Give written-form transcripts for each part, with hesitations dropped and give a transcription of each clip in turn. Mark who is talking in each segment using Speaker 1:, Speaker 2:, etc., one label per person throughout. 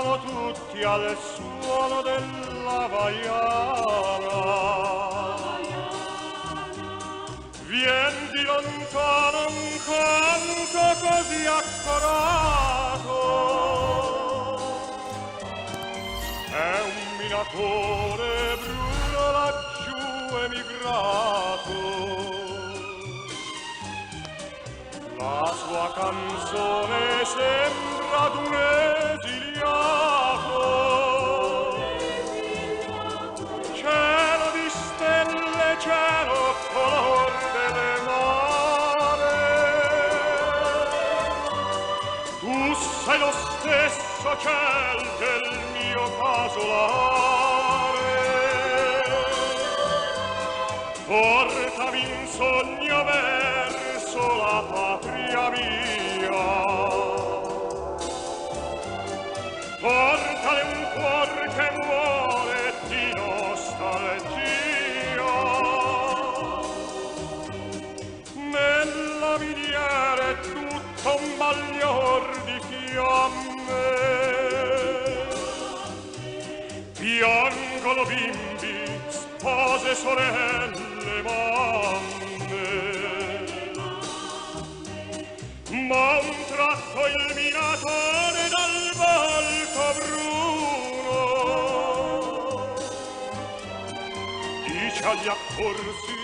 Speaker 1: Ballano tutti al suono della vaiana. Vien di lontano un canto così accorato. È un minatore bruno laggiù emigrato. La sua canzone sembra d'un esiliato. Cielo di stelle, cielo color del mare. Tu sei lo stesso ciel del mio casolare. Portami in sogno verso la patria mia. Portale un cuor che muore di nostalgia. Nella miniera è tutto un baglior di fiamme. Piangono bimbi, spose, sorelle, mamme. Ma un tratto il minatore dal volto bruno dice agli accorsi,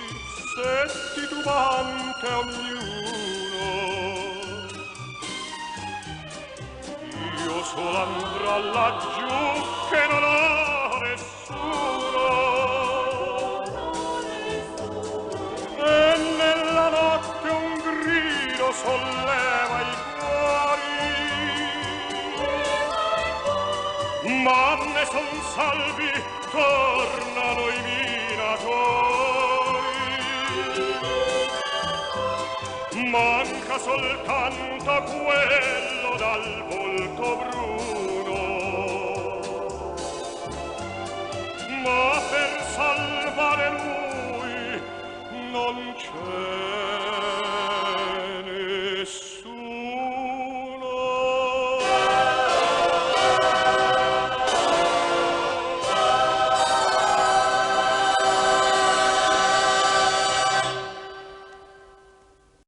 Speaker 1: se titubante ognuno. Io solo andrò laggiù che non ho nessuno. E nella notte un grido solleva i cuori. Ma ne son salvi, tornano i minatori. Manca soltanto quello dal volto bruno. Ma